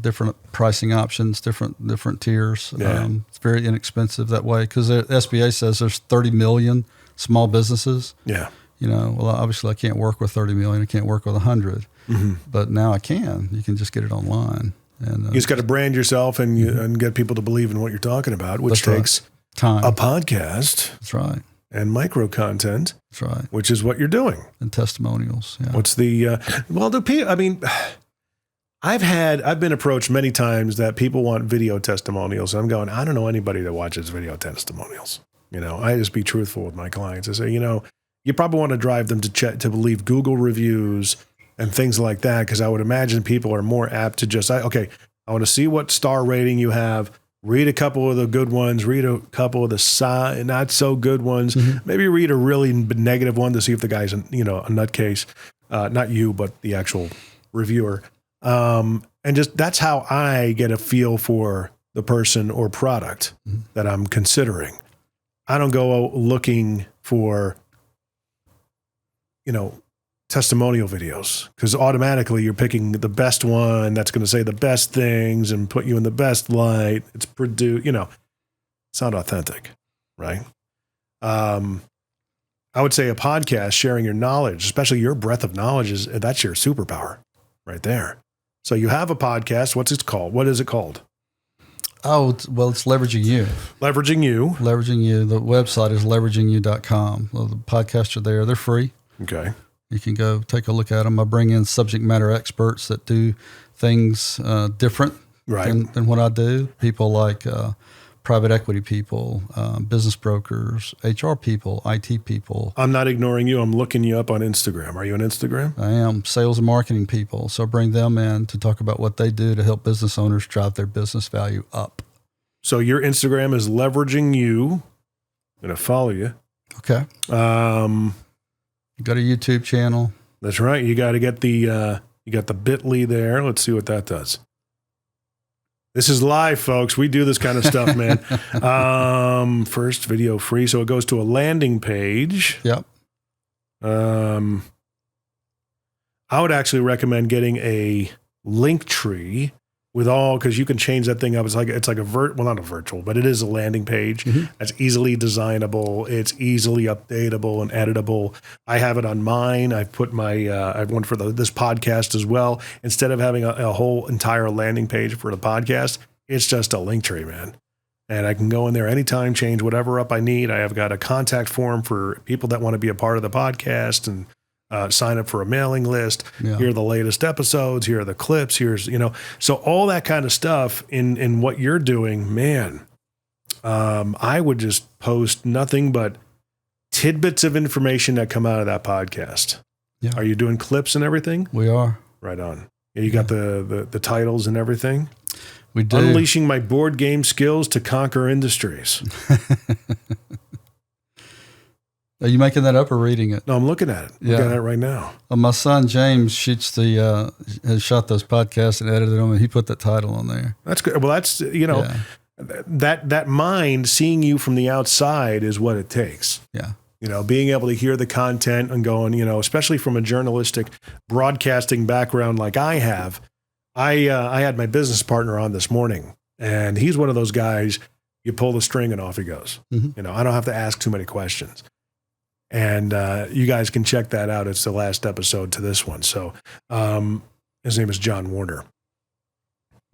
Different pricing options, different tiers. Yeah. It's very inexpensive that way because the SBA says there's 30 million small businesses. Yeah. Well, obviously I can't work with 30 million. I can't work with 100, but now I can. You can just get it online. And you just got to brand yourself and get people to believe in what you're talking about, which takes time. A podcast. That's right. And micro content. That's right. Which is what you're doing. And testimonials. Yeah. What's the I've been approached many times that people want video testimonials. And I'm going, I don't know anybody that watches video testimonials. I just be truthful with my clients. I say, you probably want to drive them to leave Google reviews and things like that, because I would imagine people are more apt to just, I want to see what star rating you have, read a couple of the good ones, read a couple of the not so good ones, maybe read a really negative one to see if the guy's a nutcase, not you, but the actual reviewer. And just that's how I get a feel for the person or product that I'm considering. I don't go looking for, testimonial videos, because automatically you're picking the best one that's going to say the best things and put you in the best light. It's produced, it's not authentic, right? I would say a podcast, sharing your knowledge, especially your breadth of knowledge, that's your superpower right there. So you have a podcast. What's it called? What is it called? Oh, it's Leveraging You. Leveraging You. Leveraging You. The website is leveragingyou.com. Well, the podcasts are there. They're free. Okay. You can go take a look at them. I bring in subject matter experts that do things different than what I do. People like private equity people, business brokers, HR people, IT people. I'm not ignoring you. I'm looking you up on Instagram. Are you on Instagram? I am. Sales and marketing people. So I bring them in to talk about what they do to help business owners drive their business value up. So your Instagram is Leveraging You. I'm going to follow you. Okay. You got a YouTube channel. That's right. You got to get you got the bit.ly there. Let's see what that does. This is live, folks. We do this kind of stuff, man. First video free. So it goes to a landing page. Yep. I would actually recommend getting a link tree with because you can change that thing up. It's like not a virtual, but it is a landing page. That's easily designable. It's easily updatable and editable. I have it on mine. I put I have one for this podcast as well. Instead of having a whole entire landing page for the podcast, it's just a link tree, man. And I can go in there anytime, change whatever up I need. I have got a contact form for people that want to be a part of the podcast and sign up for a mailing list. Yeah. Here are the latest episodes. Here are the clips. So all that kind of stuff in what you're doing, man. I would just post nothing but tidbits of information that come out of that podcast. Yeah. Are you doing clips and everything? We are. Right on. You got the titles and everything. We do. Unleashing my board game skills to conquer industries. Are you making that up or reading it? No, I'm looking at it. Yeah. Looking at it right now. Well, my son James shoots has shot those podcasts and edited them, and he put that title on there. That's good. Well, that's, that mind seeing you from the outside is what it takes. Yeah. Being able to hear the content and going, especially from a journalistic broadcasting background like I have. I had my business partner on this morning, and he's one of those guys, you pull the string and off he goes. Mm-hmm. I don't have to ask too many questions. And you guys can check that out. It's the last episode to this one. So his name is John Warner.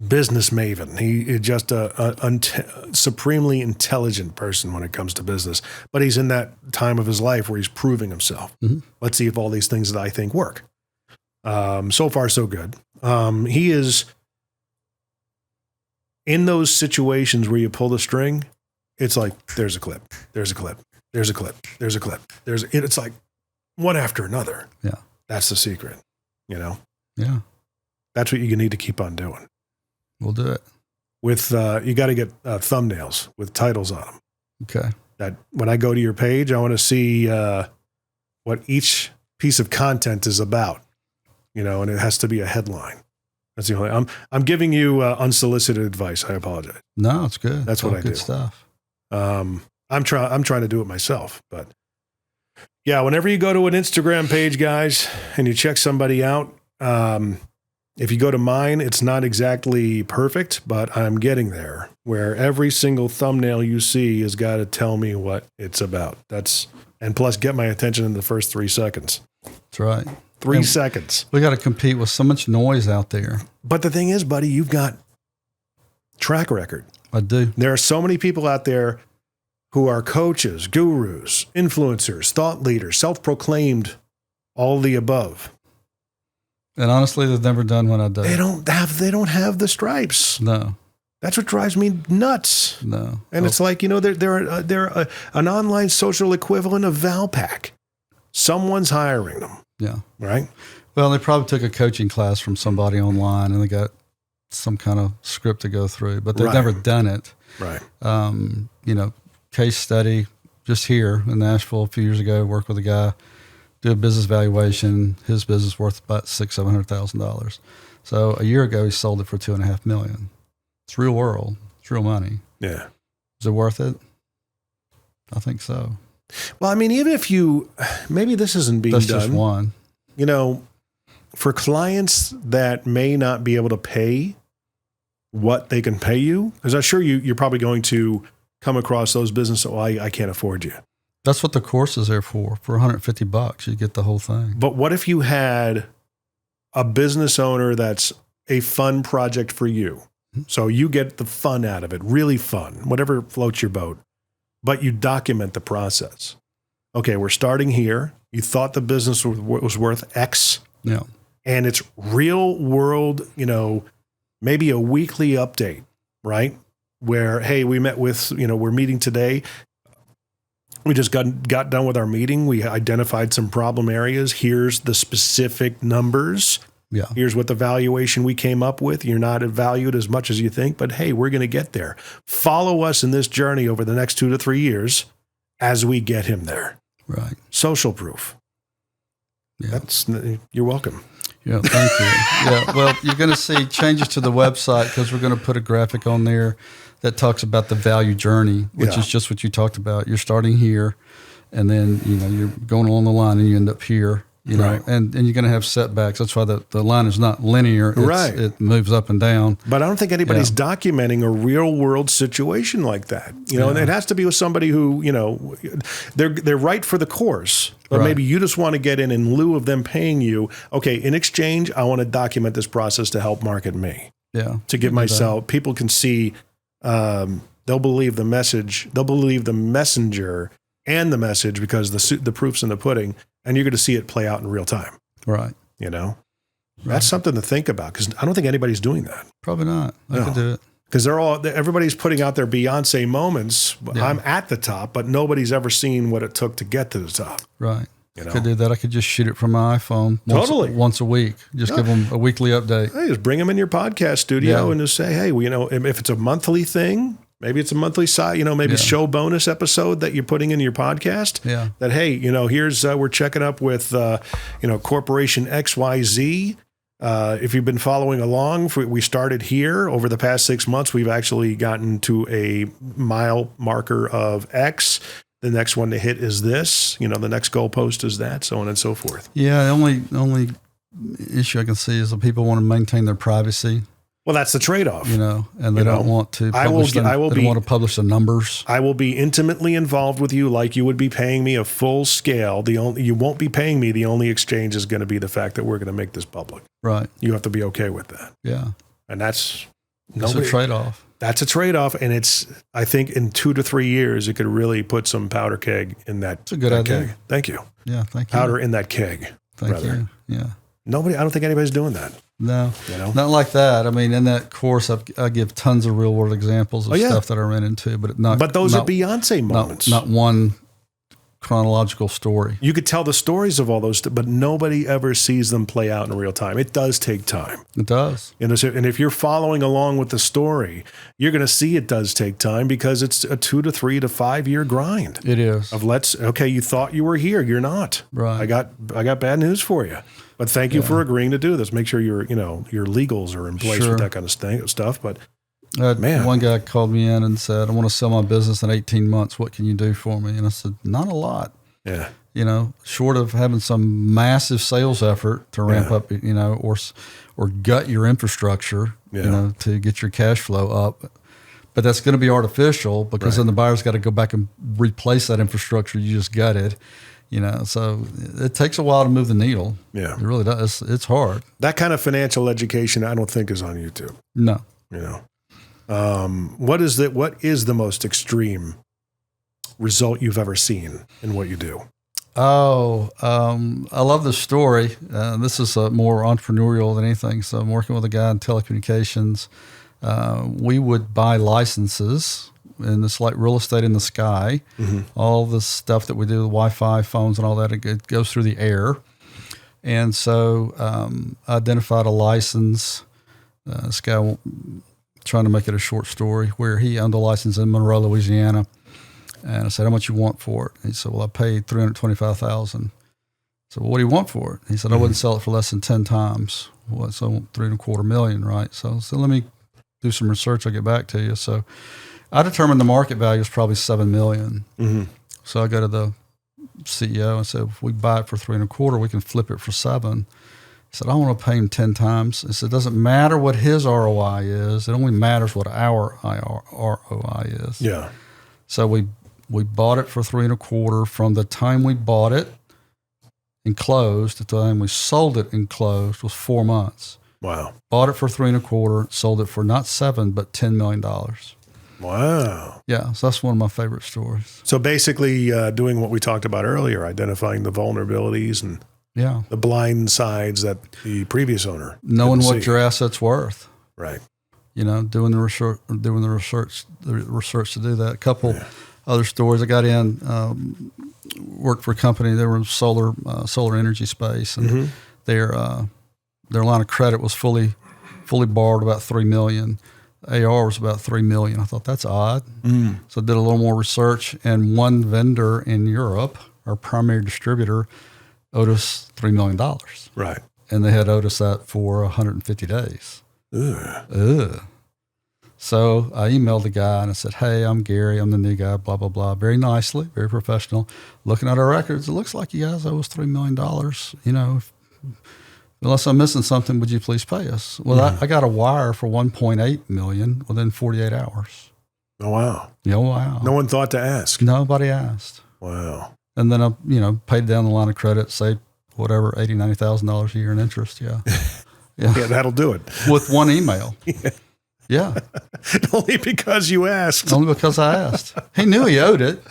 Business maven. He is just a supremely intelligent person when it comes to business. But he's in that time of his life where he's proving himself. Mm-hmm. Let's see if all these things that I think work. So far, so good. He is in those situations where you pull the string. It's like, there's a clip. There's a clip. There's a clip. There's a clip. It's like one after another. Yeah. That's the secret, Yeah. That's what you need to keep on doing. We'll do it. With, you got to get thumbnails with titles on them. Okay. That when I go to your page, I want to see what each piece of content is about, and it has to be a headline. That's the only, I'm giving you unsolicited advice. I apologize. No, it's good. That's what I do. Good stuff. I'm trying to do it myself, but yeah, whenever you go to an Instagram page, guys, and you check somebody out, if you go to mine, it's not exactly perfect, but I'm getting there where every single thumbnail you see has got to tell me what it's about. And plus get my attention in the first 3 seconds. That's right. 3 seconds. We got to compete with so much noise out there. But the thing is, buddy, you've got track record. I do. There are so many people out there who are coaches, gurus, influencers, thought leaders, self-proclaimed, all the above. And honestly, they've never done what I do. They don't have the stripes. No. That's what drives me nuts. No. And it's like, they're an online social equivalent of Valpak. Someone's hiring them. Yeah. Right? Well, they probably took a coaching class from somebody online and they got some kind of script to go through, but they've never done it. Right. Case study just here in Nashville a few years ago, worked with a guy, do a business valuation. His business worth about $600,000-$700,000. So a year ago, he sold it for $2.5 million. It's real world. It's real money. Yeah. Is it worth it? I think so. Well, I mean, even if maybe this isn't being That's done. just one. For clients that may not be able to pay what they can pay you, because I'm sure you're probably going to come across those businesses. Well, I can't afford you. That's what the course is there for. For $150, you get the whole thing. But what if you had a business owner that's a fun project for you? So you get the fun out of it, really fun, whatever floats your boat, but you document the process. Okay, we're starting here. You thought the business was worth X. Yeah. And it's real world, maybe a weekly update, right? Where, hey, we met with, we're meeting today. We just got done with our meeting. We identified some problem areas. Here's the specific numbers. Yeah. Here's what the valuation we came up with. You're not valued as much as you think, but hey, we're going to get there. Follow us in this journey over the next 2 to 3 years as we get him there. Right. Social proof. Yeah. You're welcome. Yeah, thank you. Yeah, well, you're going to see changes to the website because we're going to put a graphic on there that talks about the value journey, which is just what you talked about. You're starting here, and then you're going along the line, and you end up here. Right. And you're going to have setbacks. That's why the line is not linear. Right. It moves up and down. But I don't think anybody's documenting a real world situation like that. And it has to be with somebody who, they're right for the course, but maybe you just want to get in lieu of them paying you. Okay, in exchange, I want to document this process to help market me. Yeah. To give myself, people can see, they'll believe the message, they'll believe the messenger and the message because the proof's in the pudding. And you're going to see it play out in real time. Right. That's something to think about because I don't think anybody's doing that. Probably not. I could do it. Because everybody's putting out their Beyonce moments. Yeah. I'm at the top, but nobody's ever seen what it took to get to the top. Right. Could do that. I could just shoot it from my iPhone once a week. Just give them a weekly update. Hey, just bring them in your podcast studio and just say, hey, well, if it's a monthly thing, maybe it's a monthly side, maybe show bonus episode that you're putting in your podcast. Yeah. That, hey, here's, we're checking up with, Corporation XYZ. If you've been following along, we started here over the past 6 months. We've actually gotten to a mile marker of X. The next one to hit is this. The next goalpost is that, so on and so forth. Yeah, the only issue I can see is that people want to maintain their privacy. Well, that's the trade-off. And they don't want to publish they don't want to publish the numbers. I will be intimately involved with you like you would be paying me a full scale. You won't be paying me. The only exchange is going to be the fact that we're going to make this public. Right. You have to be okay with that. Yeah. And that's a trade-off. That's a trade-off, and I think in 2 to 3 years, it could really put some powder keg in that. It's a good idea. Keg. Thank you. Yeah, thank you. Powder in that keg. Thank you. Yeah. I don't think anybody's doing that. No, not like that. I mean, in that course, I give tons of real-world examples of stuff that I ran into, but those are Beyonce moments. Not one chronological story. You could tell the stories of all those, but nobody ever sees them play out in real time. It does take time. It does. And if you're following along with the story, you're going to see it does take time because it's a 2 to 3 to 5 year grind. It is. You thought you were here. You're not. Right. I got bad news for you. But thank you for agreeing to do this. Make sure your legals are in place with that kind of stuff. But one guy called me in and said, I want to sell my business in 18 months. What can you do for me? And I said, not a lot. Yeah. Short of having some massive sales effort to ramp up, or gut your infrastructure, to get your cash flow up. But that's going to be artificial because then the buyer's got to go back and replace that infrastructure you just gutted. So it takes a while to move the needle. Yeah. It really does. It's hard. That kind of financial education, I don't think is on YouTube. No. What is the most extreme result you've ever seen in what you do? I love this story. This is more entrepreneurial than anything. So I'm working with a guy in telecommunications. We would buy licenses, and it's like real estate in the sky. Mm-hmm. All the stuff that we do, the Wi-Fi, phones, and all that, it goes through the air. And so I identified a license. This guy, trying to make it a short story, where he owned a license in Monroe, Louisiana. And I said, how much you want for it? And he said, well, I paid $325,000. I said, well, what do you want for it? He said, I wouldn't sell it for less than 10 times. Well, so $3.25 million, right? So let me do some research. I'll get back to you. So I determined the market value is probably $7 million. Mm-hmm. So I go to the CEO and said, if we buy it for $3.25, we can flip it for $7 million. He said, I want to pay him 10 times. He said, it doesn't matter what his ROI is. It only matters what our ROI is. Yeah. So we bought it for $3.25. From the time we bought it and closed, the time we sold it and closed was 4 months. Wow. Bought it for $3.25, sold it for not $7, but $10 million. Wow. Yeah, so that's one of my favorite stories. So basically doing what we talked about earlier, identifying the vulnerabilities and the blind sides that the previous owner knowing what your asset's worth. Right. Doing the research to do that. A couple other stories. I got in, worked for a company. They were in solar energy space, and their line of credit was fully borrowed, about $3 million. AR was about $3 million. I thought that's odd. So I did a little more research, and one vendor in Europe, our primary distributor, owed us $3 million. Right. And they had owed us that for 150 days. Ugh. So I emailed the guy and I said, hey, I'm Gary. I'm the new guy, blah, blah, blah. Very nicely, very professional. Looking at our records, it looks like you guys owe us $3 million. Unless I'm missing something, would you please pay us? Well, I got a wire for $1.8 million within 48 hours. Oh, wow. Yeah, wow. No one thought to ask. Nobody asked. Wow. And then I, paid down the line of credit, saved whatever, $80,000, $90,000 a year in interest. Yeah. Yeah, that'll do it. With one email. Yeah. Only because you asked. Only because I asked. He knew he owed it.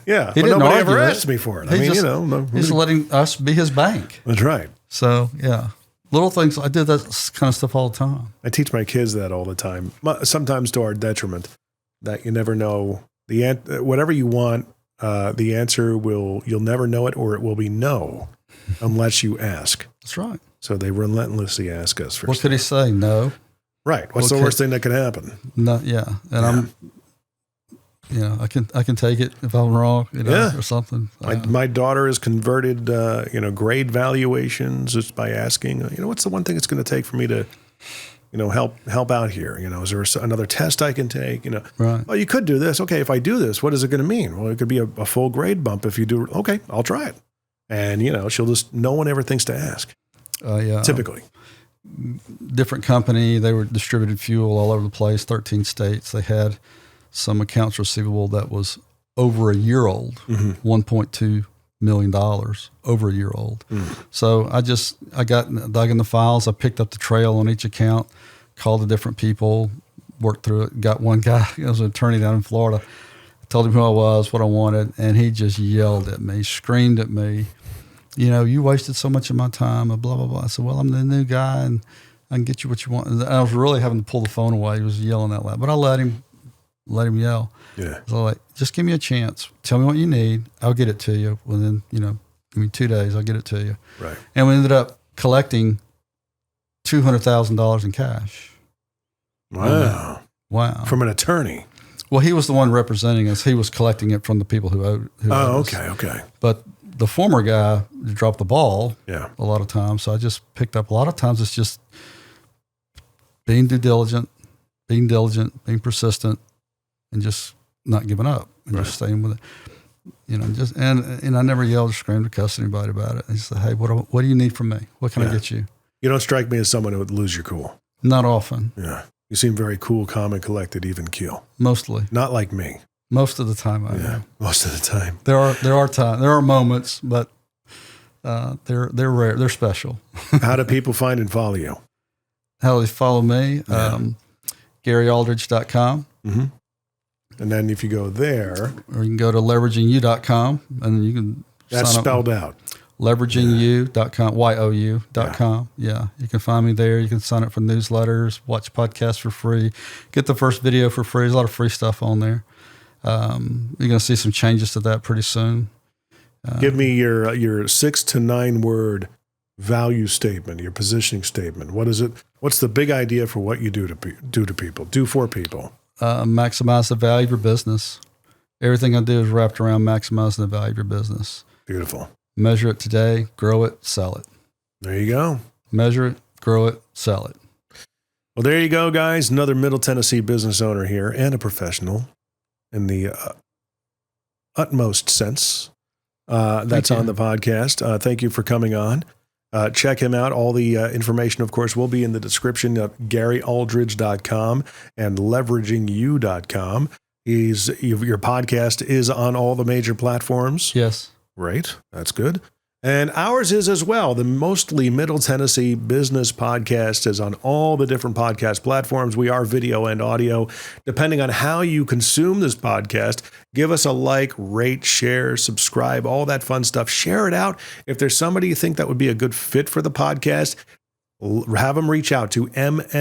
Yeah. He didn't nobody argue ever it. asked me for it. He's letting us be his bank. That's right. So, yeah. Little things. I did that kind of stuff all the time. I teach my kids that all the time, sometimes to our detriment, that you never know whatever you want. the answer you'll never know it, or it will be no unless you ask. That's right. So they relentlessly ask us for What could he say? No. Right. What's the worst thing that could happen? No. Yeah. And I can take it if I'm wrong, or something. My daughter has converted, grade valuations just by asking, what's the one thing it's going to take for me to, help out here? Is there another test I can take? Right. Well, you could do this. Okay, if I do this, what is it going to mean? Well, it could be a full grade bump if you do. Okay, I'll try it. And, no one ever thinks to ask. Typically. Different company, they were distributed fuel all over the place, 13 states. They had some accounts receivable that was over a year old, $1.2 million, over a year old. So I dug in the files. I picked up the trail on each account, called the different people, worked through it, got one guy, he was an attorney down in Florida, told him who I was, what I wanted, and he just yelled at me, screamed at me, you wasted so much of my time, blah, blah, blah. I said, well, I'm the new guy, and I can get you what you want. And I was really having to pull the phone away. He was yelling that loud, but I let him yell. Yeah. So just give me a chance. Tell me what you need. I'll get it to you. Within, give me 2 days, I'll get it to you. Right. And we ended up collecting $200,000 in cash. Wow. From an attorney. Well, he was the one representing us. He was collecting it from the people who owed us. Okay. But the former guy dropped the ball a lot of times. So I just picked up. A lot of times it's just being diligent, being persistent, and just not giving up and just staying with it. And I never yelled or screamed or cussed anybody about it. I just said, hey, what do you need from me? What can I get you? You don't strike me as someone who would lose your cool. Not often. Yeah. You seem very cool, calm, and collected, even keel. Mostly. Not like me. Most of the time I am. Most of the time. There are times, there are moments, but they're rare. They're special. How do people find and follow you? How do they follow me? GaryAldridge.com. Mm-hmm. And then if you go there, or you can go to leveragingyou.com, and you can that's sign spelled up. out. Leveragingyou.com, YOU.com. Yeah, you can find me there. You can sign up for newsletters, watch podcasts for free, get the first video for free. There's a lot of free stuff on there. You're going to see some changes to that pretty soon. Give me your 6 to 9 word value statement, your positioning statement. What is it? What's the big idea for what you do for people? Maximize the value of your business. Everything I do is wrapped around maximizing the value of your business. Beautiful. Measure it today, grow it, sell it. There you go. Measure it, grow it, sell it. Well, there you go, guys. Another Middle Tennessee business owner here and a professional in the utmost sense. That's on the podcast. Thank you for coming on. Check him out. All the information, of course, will be in the description at GaryAldridge.com and LeveragingYou.com. Your podcast is on all the major platforms. Yes. Great. That's good. And ours is as well. The Mostly Middle Tennessee Business Podcast is on all the different podcast platforms. We are video and audio. Depending on how you consume this podcast, give us a like, rate, share, subscribe, all that fun stuff. Share it out. If there's somebody you think that would be a good fit for the podcast, have them reach out to MMTBP.com.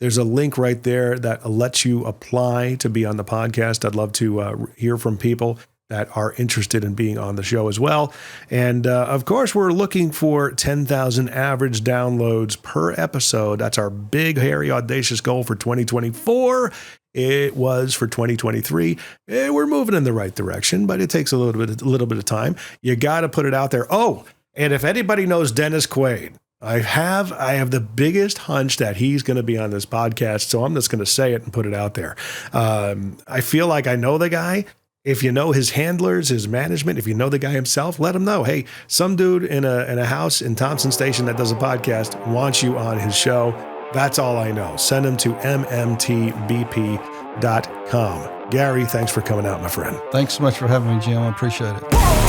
There's a link right there that lets you apply to be on the podcast. I'd love to hear from people that are interested in being on the show as well. And of course, we're looking for 10,000 average downloads per episode. That's our big, hairy, audacious goal for 2024. It was for 2023. We're moving in the right direction, but it takes a little bit of time. You got to put it out there. Oh, and if anybody knows Dennis Quaid, I have the biggest hunch that he's going to be on this podcast, so I'm just going to say it and put it out there. I feel like I know the guy. If you know his handlers, his management, if you know the guy himself, let him know. Hey, some dude in a house in Thompson Station that does a podcast wants you on his show. That's all I know. Send him to mmtbp.com. Gary, thanks for coming out, my friend. Thanks so much for having me, Jim. I appreciate it.